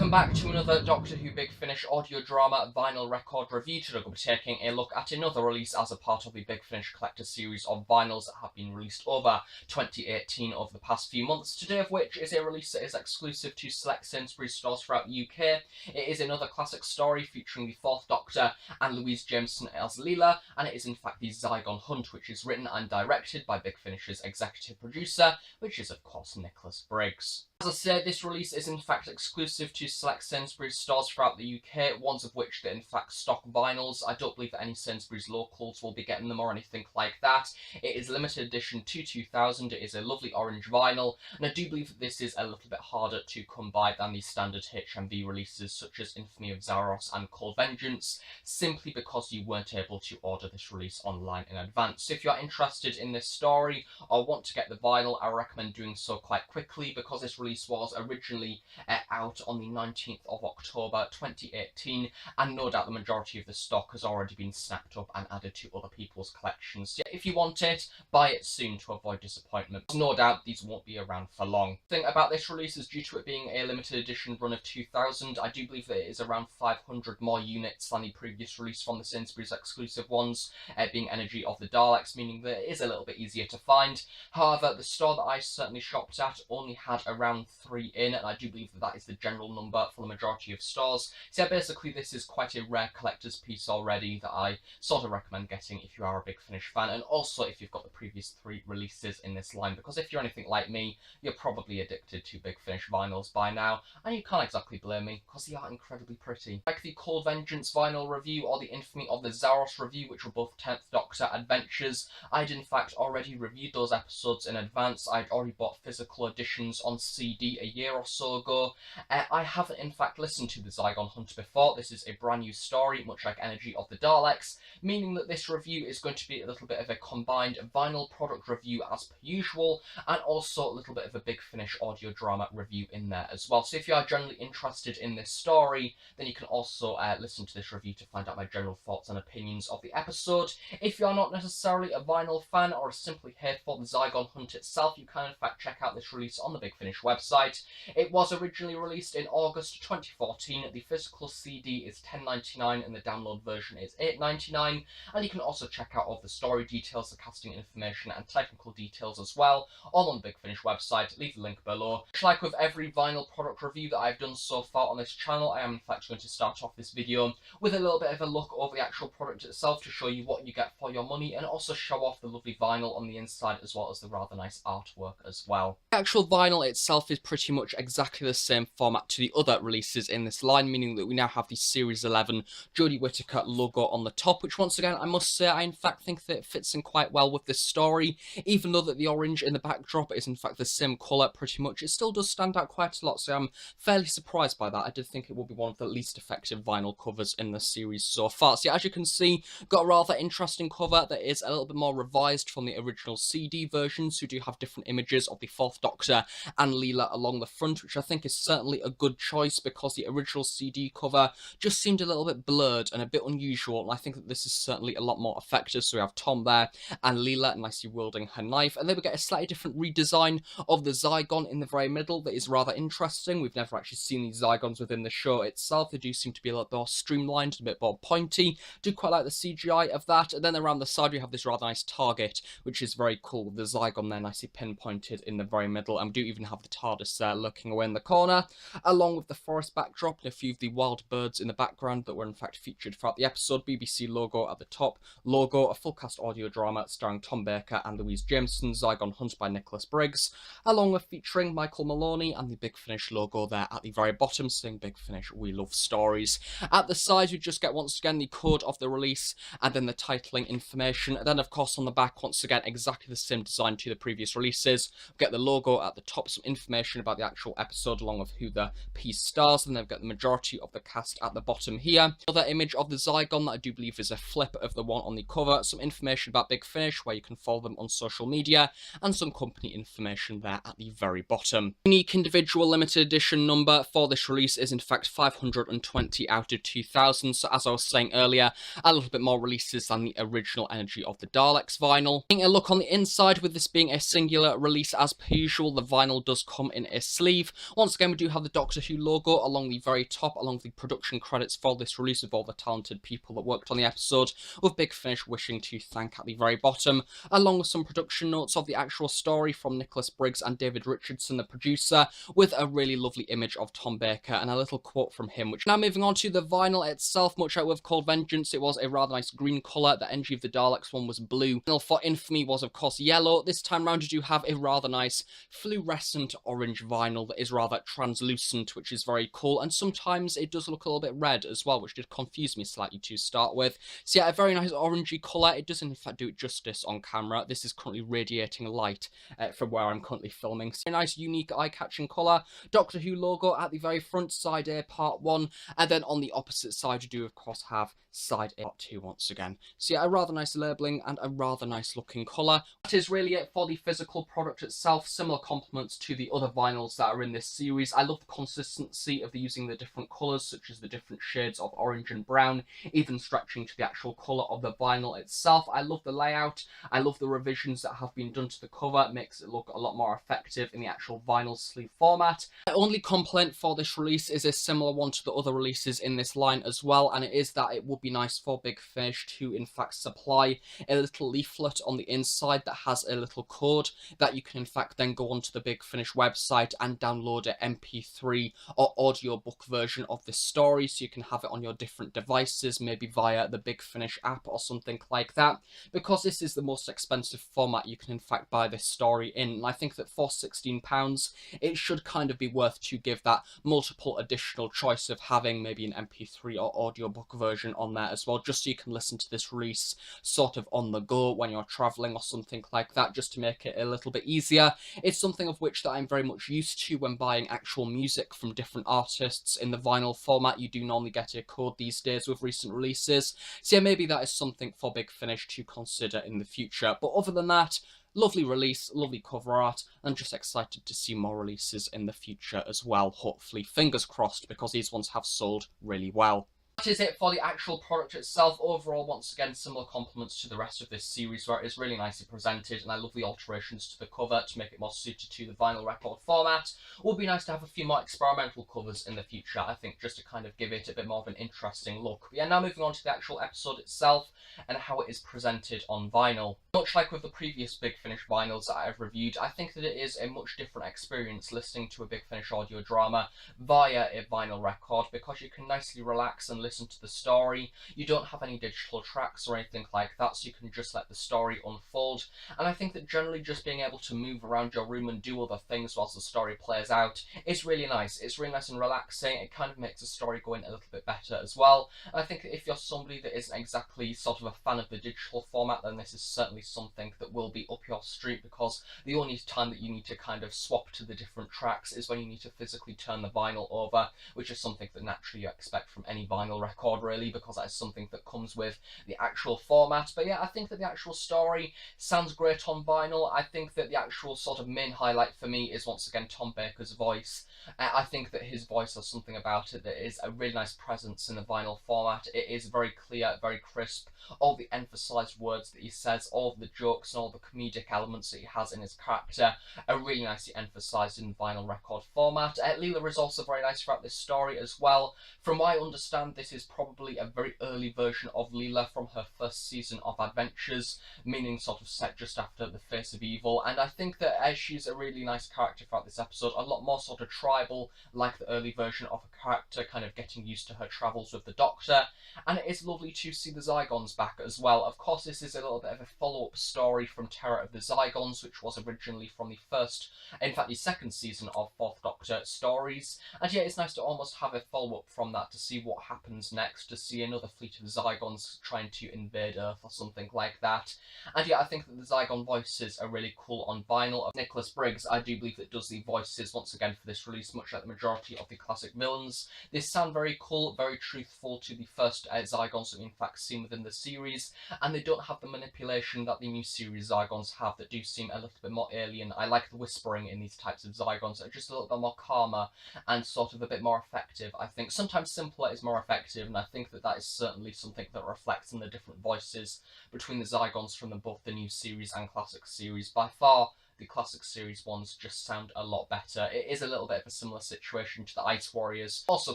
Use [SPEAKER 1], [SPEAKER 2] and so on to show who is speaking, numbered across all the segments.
[SPEAKER 1] Welcome back to another Doctor Who Big Finish audio drama vinyl record review. Today we'll be taking a look at another release as a part of the Big Finish collector series of vinyls that have been released over 2018 over the past few months. Today of which is a release that is exclusive to select Sainsburys stores throughout the UK. It is another classic story featuring the 4th Doctor and Louise Jameson as Leela, and it is in fact the Zygon Hunt, which is written and directed by Big Finish's executive producer, which is of course Nicholas Briggs. As I said, this release is in fact exclusive to select Sainsburys stores throughout the UK, ones of which that in fact stock vinyls. I don't believe that any Sainsburys locals will be getting them or anything like that. It is limited edition to 2000, it is a lovely orange vinyl, and I do believe that this is a little bit harder to come by than the standard HMV releases such as Infamy of Zaros and Cold Vengeance, simply because you weren't able to order this release online in advance. So if you are interested in this story or want to get the vinyl, I recommend doing so quite quickly, because this release was originally out on the 19th of October 2018, and no doubt the majority of the stock has already been snapped up and added to other people's collections. So if you want it, buy it soon to avoid disappointment. No doubt these won't be around for long. The thing about this release is, due to it being a limited edition run of 2000, I do believe that it is around 500 more units than the previous release from the Sainsburys exclusive ones, being Energy of the Daleks, meaning that it is a little bit easier to find. However, the store that I certainly shopped at only had around 3 in, and I do believe that that is the general number for the majority of stores. So yeah, basically this is quite a rare collector's piece already that I sort of recommend getting if you are a Big Finish fan, and also if you've got the previous 3 releases in this line, because if you're anything like me, you're probably addicted to Big Finish vinyls by now, and you can't exactly blame me, because they are incredibly pretty. Like the Cold Vengeance vinyl review or the Infamy of the Zaros review, which were both 10th Doctor adventures, I'd in fact already reviewed those episodes in advance. I'd already bought physical editions on CD a year or so ago. I haven't in fact listened to the Zygon Hunt before. This is a brand new story, much like Energy of the Daleks, meaning that this review is going to be a little bit of a combined vinyl product review as per usual, and also a little bit of a Big Finish audio drama review in there as well. So if you are generally interested in this story, then you can also listen to this review to find out my general thoughts and opinions of the episode. If you are not necessarily a vinyl fan or simply here for the Zygon Hunt itself, you can in fact check out this release on the Big Finish website. It was originally released in August 2014. The physical CD is $10.99 and the download version is $8.99, and you can also check out all the story details, the casting information and technical details as well, all on the Big Finish website. Leave the link below. Like with every vinyl product review that I've done so far on this channel, I am in fact going to start off this video with a little bit of a look over the actual product itself to show you what you get for your money, and also show off the lovely vinyl on the inside as well as the rather nice artwork as well. The actual vinyl itself is pretty much exactly the same format to the other releases in this line, meaning that we now have the Series 11 Jodie Whittaker logo on the top, which once again I must say I in fact think that it fits in quite well with this story. Even though that the orange in the backdrop is in fact the same colour pretty much, it still does stand out quite a lot, so I'm fairly surprised by that. I did think it would be one of the least effective vinyl covers in the series so far. So yeah, as you can see, got a rather interesting cover that is a little bit more revised from the original CD version, so we do have different images of the 4th Doctor and Leela along the front, which I think is certainly a good choice, because the original CD cover just seemed a little bit blurred and a bit unusual, and I think that this is certainly a lot more effective. So we have Tom there and Leela nicely wielding her knife, and then we get a slightly different redesign of the Zygon in the very middle that is rather interesting. We've never actually seen these Zygons within the show itself. They do seem to be a little bit more streamlined, a bit more pointy. Do quite like the CGI of that. And then around the side we have this rather nice target, which is very cool, with the Zygon there nicely pinpointed in the very middle, and we do even have the TARDIS there looking away in the corner, along with the forest backdrop and a few of the wild birds in the background that were in fact featured throughout the episode. BBC logo at the top, logo, a full cast audio drama starring Tom Baker and Louise Jameson, Zygon Hunt by Nicholas Briggs, along with featuring Michael Maloney, and the Big Finish logo there at the very bottom saying Big Finish, we love stories. At the side we just get once again the code of the release and then the titling information, and then of course on the back once again exactly the same design to the previous releases. We get the logo at the top, some information about the actual episode along with who the piece stars, and then we've got the majority of the cast at the bottom here. Another image of the Zygon that I do believe is a flip of the one on the cover, some information about Big Finish where you can follow them on social media, and some company information there at the very bottom. Unique individual limited edition number for this release is in fact 520 out of 2000, so as I was saying earlier, a little bit more releases than the original Energy of the Daleks vinyl. Taking a look on the inside, with this being a singular release as per usual, the vinyl does come in a sleeve. Once again, we do have the Doctor Who Who logo along the very top, along the production credits for this release with all the talented people that worked on the episode, with Big Finish wishing to thank at the very bottom, along with some production notes of the actual story from Nicholas Briggs and David Richardson, the producer, with a really lovely image of Tom Baker and a little quote from him. Which now moving on to the vinyl itself, much like with Cold Vengeance, it was a rather nice green colour. The Energy of the Daleks one was blue. Vinyl for Infamy was of course yellow. This time round you do have a rather nice fluorescent orange vinyl that is rather translucent, which is very cool, and sometimes it does look a little bit red as well, which did confuse me slightly to start with. So yeah, a very nice orangey colour. It does in fact do it justice on camera. This is currently radiating light from where I'm currently filming. So a nice unique eye-catching colour. Doctor Who logo at the very front, side A part 1, and then on the opposite side you do of course have side A part 2 once again. So yeah, a rather nice labelling and a rather nice looking colour. That is really it for the physical product itself. Similar compliments to the other vinyls that are in this series. I love the consistency of using the different colours, such as the different shades of orange and brown, even stretching to the actual colour of the vinyl itself. I love the layout. I love the revisions that have been done to the cover. It makes it look a lot more effective in the actual vinyl sleeve format. My only complaint for this release is a similar one to the other releases in this line as well, and it is that it would be nice for Big Finish to in fact supply a little leaflet on the inside that has a little code that you can in fact then go onto the Big Finish website and download an MP3 or audiobook version of this story, so you can have it on your different devices, maybe via the Big Finish app or something like that, because this is the most expensive format you can in fact buy this story in. And I think that for £16 it should kind of be worth to give that multiple additional choice of having maybe an MP3 or audiobook version on there as well, just so you can listen to this release sort of on the go when you're traveling or something like that, just to make it a little bit easier. It's something of which that I'm very much used to when buying actual music from different artists in the vinyl format. You do normally get a code these days with recent releases, so yeah, maybe that is something for Big Finish to consider in the future. But other than that, lovely release, lovely cover art, and just excited to see more releases in the future as well, hopefully. Fingers crossed, because these ones have sold really well. That is it for the actual product itself. Overall, once again, similar compliments to the rest of this series, where it is really nicely presented, and I love the alterations to the cover to make it more suited to the vinyl record format. It would be nice to have a few more experimental covers in the future, I think, just to kind of give it a bit more of an interesting look. But yeah, now moving on to the actual episode itself and how it is presented on vinyl. Much like with the previous Big Finish vinyls that I've reviewed, I think that it is a much different experience listening to a Big Finish audio drama via a vinyl record, because you can nicely relax and listen to the story. You don't have any digital tracks or anything like that, so you can just let the story unfold. And I think that generally just being able to move around your room and do other things whilst the story plays out is really nice. It's really nice and relaxing. It kind of makes the story go in a little bit better as well. And I think that if you're somebody that isn't exactly sort of a fan of the digital format, then this is certainly something that will be up your street, because the only time that you need to kind of swap to the different tracks is when you need to physically turn the vinyl over, which is something that naturally you expect from any vinyl record really, because that is something that comes with the actual format. But yeah, I think that the actual story sounds great on vinyl. I think that the actual sort of main highlight for me is once again Tom Baker's voice. I think that his voice has something about it that is a really nice presence in the vinyl format. It is very clear, very crisp. All the emphasised words that he says, all the jokes and all the comedic elements that he has in his character are really nicely emphasised in vinyl record format. Leela is also very nice throughout this story as well. From what I understand, this is probably a very early version of Leela from her first season of Adventures, meaning sort of set just after the Face of Evil. And I think that she's a really nice character throughout this episode, a lot more sort of tribal, like the early version of her character, kind of getting used to her travels with the Doctor. And it is lovely to see the Zygons back as well. Of course, this is a little bit of a follow-up story from Terror of the Zygons, which was originally from the first, in fact the second season of Fourth Doctor stories. And yeah, it's nice to almost have a follow-up from that to see what happens next, to see another fleet of Zygons trying to invade Earth or something like that. And yeah, I think that the Zygon voices are really cool on vinyl. Of Nicholas Briggs, I do believe that does the voices once again for this release, much like the majority of the classic villains. They sound very cool, very truthful to the first Zygons that we in fact seen within the series, and they don't have the manipulation that the new series Zygons have that do seem a little bit more alien. I like the whispering in these types of Zygons that are just a little bit more calmer and sort of a bit more effective. I think sometimes simpler is more effective, and I think that that is certainly something that reflects in the different voices between the Zygons from both the new series and classic series. By far, the classic series ones just sound a lot better. It is a little bit of a similar situation to the Ice Warriors, also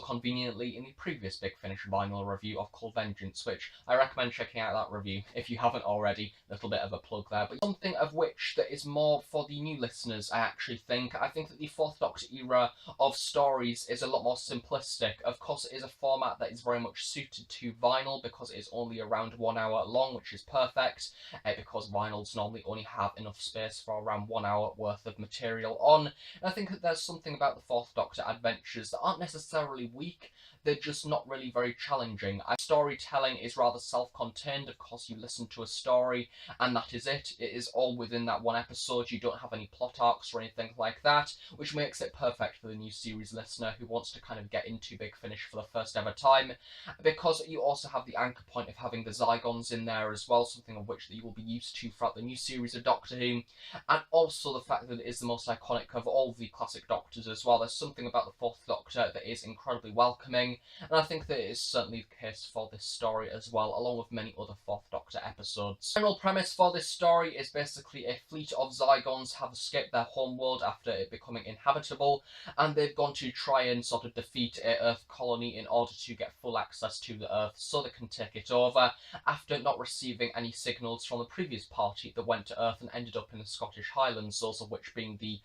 [SPEAKER 1] conveniently in the previous Big Finish vinyl review of Cold Vengeance, which I recommend checking out that review if you haven't already. Little bit of a plug there, but something of which that is more for the new listeners, I actually think. I think that the Fourth Doctor era of stories is a lot more simplistic. Of course, it is a format that is very much suited to vinyl because it is only around 1 hour long, which is perfect, because vinyls normally only have enough space for around 1 hour worth of material on. And I think that there's something about the Fourth Doctor adventures that aren't necessarily weak, they're just not really very challenging. Storytelling is rather self-contained. Of course, you listen to a story and that is it. It is all within that one episode. You don't have any plot arcs or anything like that, which makes it perfect for the new series listener who wants to kind of get into Big Finish for the first ever time, because you also have the anchor point of having the Zygons in there as well, something of which that you will be used to throughout the new series of Doctor Who, and also the fact that it is the most iconic of all the classic Doctors as well. There's something about the Fourth Doctor that is incredibly welcoming, and I think that it is certainly the case for this story as well, along with many other Fourth Doctor episodes. The general premise for this story is basically a fleet of Zygons have escaped their homeworld after it becoming inhabitable, and they've gone to try and sort of defeat a Earth colony in order to get full access to the Earth so they can take it over, after not receiving any signals from the previous party that went to Earth and ended up in the Scottish Highlands, those of which being the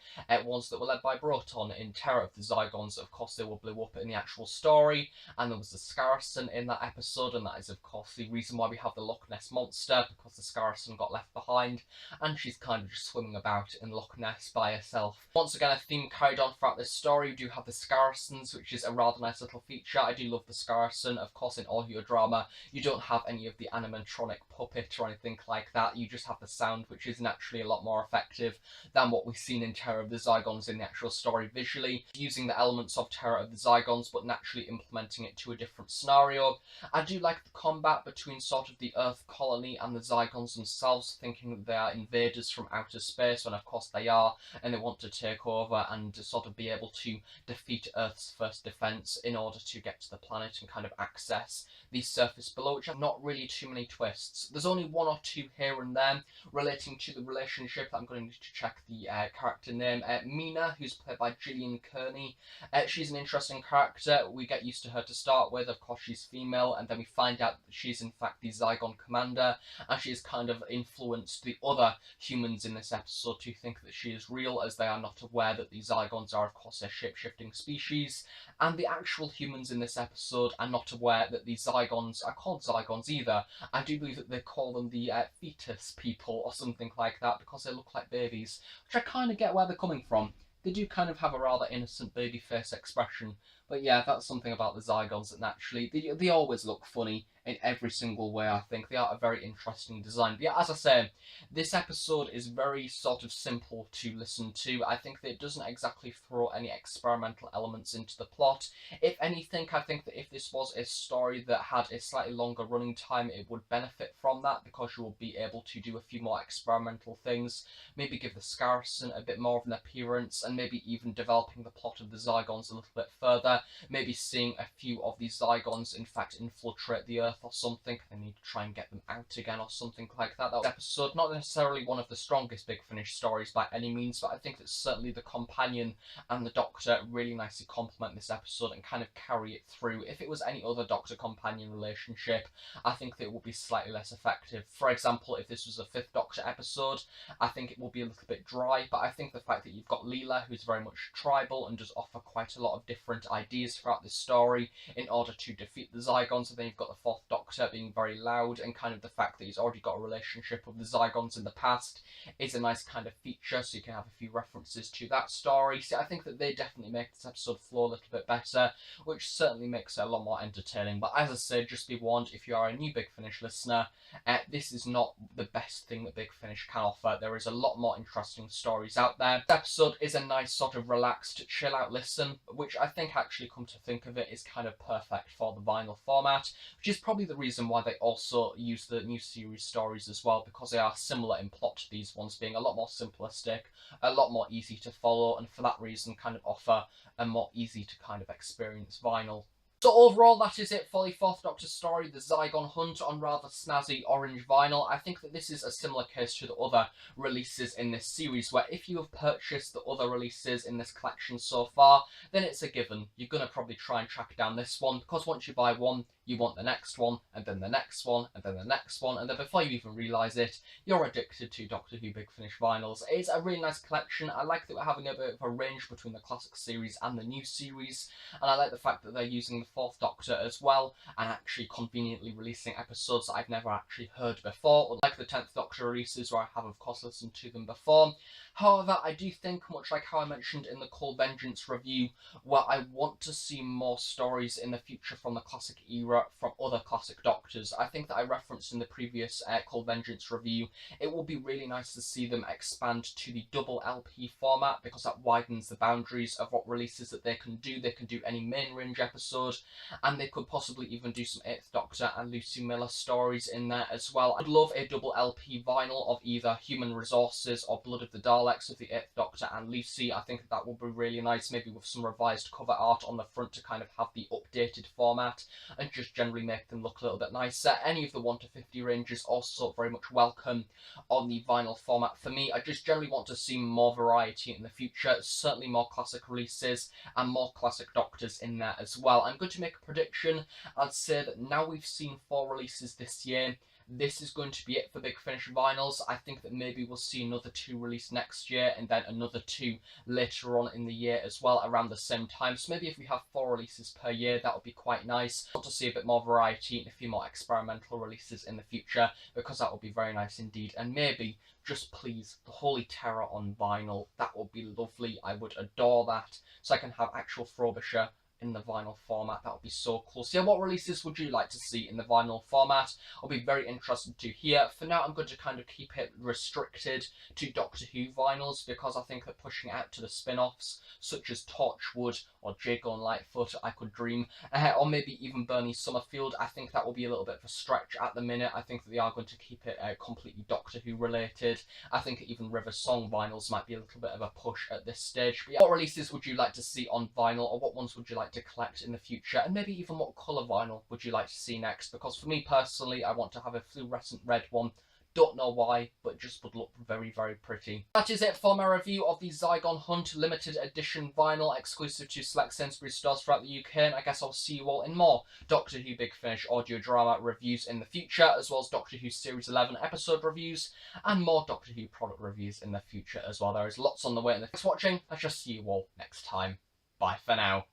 [SPEAKER 1] ones that were led by Broton in Terror of the Zygons. Of course, they were blew up in the actual story, and there was the Scarson in that episode, and that is of course the reason why we have the Loch Ness Monster, because the Scarson got left behind, and she's kind of just swimming about in Loch Ness by herself. Once again, a theme carried on throughout this story. We do have the Scarsons, which is a rather nice little feature. I do love the Scarson. Of course, in audio drama, you don't have any of the animatronic puppet or anything like that. You just have the sound, which is naturally a lot more effective than what we've seen in Terror of the Zygons in the actual story visually, using the elements of Terror of the Zygons but naturally implementing it to a different scenario. I do like the combat between sort of the Earth colony and the Zygons themselves, thinking that they are invaders from outer space, and of course they are, and they want to take over and to sort of be able to defeat Earth's first defense in order to get to the planet and kind of access the surface below, which have not really too many twists. There's only one or two here and there relating to the relationship that I'm going to need to check the character name. Mina, who's played by Gillian Kearney. She's an interesting character. We get used to her to start with. Of course, she's female, and then we find out that she's in fact the Zygon commander, and she's kind of influenced the other humans in this episode to think that she is real, as they are not aware that the Zygons are, of course, a shape-shifting species, and the actual humans in this episode are not aware that the Zygons are called Zygons either. I do believe that they call them the fetus people or something like that because they look like babies, which I kind of get where they're coming from. They do kind of have a rather innocent baby face expression. But yeah, that's something about the Zygons that naturally, they always look funny in every single way, I think. They are a very interesting design. But yeah, as I say, this episode is very sort of simple to listen to. I think that it doesn't exactly throw any experimental elements into the plot. If anything, I think that if this was a story that had a slightly longer running time, it would benefit from that, because you will be able to do a few more experimental things, maybe give the Scarson a bit more of an appearance, and maybe even developing the plot of the Zygons a little bit further. Maybe seeing a few of these Zygons in fact infiltrate the Earth or something. They need to try and get them out again or something like that. That was episode not necessarily one of the strongest Big Finish stories by any means, but I think that certainly the companion and the Doctor really nicely complement this episode and kind of carry it through. If it was any other Doctor-companion relationship, I think that it would be slightly less effective. For example, if this was a Fifth Doctor episode, I think it will be a little bit dry, but I think the fact that you've got Leela, who's very much tribal and does offer quite a lot of different ideas throughout this story in order to defeat the Zygons, and then you've got the Fourth Doctor being very loud, and kind of the fact that he's already got a relationship with the Zygons in the past is a nice kind of feature, so you can have a few references to that story. So I think that they definitely make this episode flow a little bit better, which certainly makes it a lot more entertaining. But as I said, just be warned, if you are a new Big Finish listener, this is not the best thing that Big Finish can offer. There is a lot more interesting stories out there. This episode is a nice sort of relaxed, chill out listen, which I think actually, come to think of it, is kind of perfect for the vinyl format, which is probably the reason why they also use the new series stories as well, because they are similar in plot to these ones, being a lot more simplistic, a lot more easy to follow, and for that reason kind of offer a more easy to kind of experience vinyl. So overall, that is it for the Fourth Doctor story, the Zygon Hunt, on rather snazzy orange vinyl. I think that this is a similar case to the other releases in this series, where if you have purchased the other releases in this collection so far, then it's a given. You're going to probably try and track down this one, because once you buy one, you want the next one, and then the next one, and then the next one, and then before you even realise it, you're addicted to Doctor Who Big Finish vinyls. It's a really nice collection. I like that we're having a bit of a range between the classic series and the new series, and I like the fact that they're using the Fourth Doctor as well, and actually conveniently releasing episodes that I've never actually heard before, unlike the 10th Doctor releases where I have of course listened to them before. However, I do think, much like how I mentioned in the Cold Vengeance review, where I want to see more stories in the future from the classic era from other classic Doctors. I think that I referenced in the previous Cold Vengeance review, it will be really nice to see them expand to the double LP format, because that widens the boundaries of what releases that they can do. They can do any main range episode, and they could possibly even do some 8th Doctor and Lucy Miller stories in there as well. I'd love a double LP vinyl of either Human Resources or Blood of the Daleks of the 8th Doctor and Lucy. I think that would be really nice, maybe with some revised cover art on the front to kind of have the updated format and just generally make them look a little bit nicer. Any of the 1 to 50 ranges also very much welcome on the vinyl format for me. I just generally want to see more variety in the future, certainly more classic releases and more classic Doctors in there as well. I'm going to make a prediction. I'd say that now we've seen 4 releases this year, this is going to be it for Big Finish vinyls. I think that maybe we'll see another 2 released next year, and then another 2 later on in the year as well, around the same time. So maybe if we have 4 releases per year, that would be quite nice. I want to see a bit more variety and a few more experimental releases in the future, because that would be very nice indeed. And maybe, just please, the Holy Terror on vinyl. That would be lovely. I would adore that. So I can have actual Frobisher in the vinyl format. That would be so cool. So yeah, what releases would you like to see in the vinyl format? I'll be very interested to hear. For now, I'm going to kind of keep it restricted to Doctor Who vinyls, because I think that pushing out to the spin-offs, such as Torchwood or Jago and Lightfoot, I Could Dream, or maybe even Bernie Summerfield, I think that will be a little bit of a stretch at the minute. I think that they are going to keep it completely Doctor Who related. I think even River Song vinyls might be a little bit of a push at this stage. But yeah, what releases would you like to see on vinyl, or what ones would you like to collect in the future, and maybe even what colour vinyl would you like to see next? Because for me personally, I want to have a fluorescent red one. Don't know why, but just would look very, very pretty. That is it for my review of the Zygon Hunt limited edition vinyl exclusive to select Sainsburys stores throughout the UK, and I guess I'll see you all in more Doctor Who Big Finish audio drama reviews in the future, as well as Doctor Who Series 11 episode reviews, and more Doctor Who product reviews in the future as well. There is lots on the way. Thanks for watching. I shall see you all next time. Bye for now.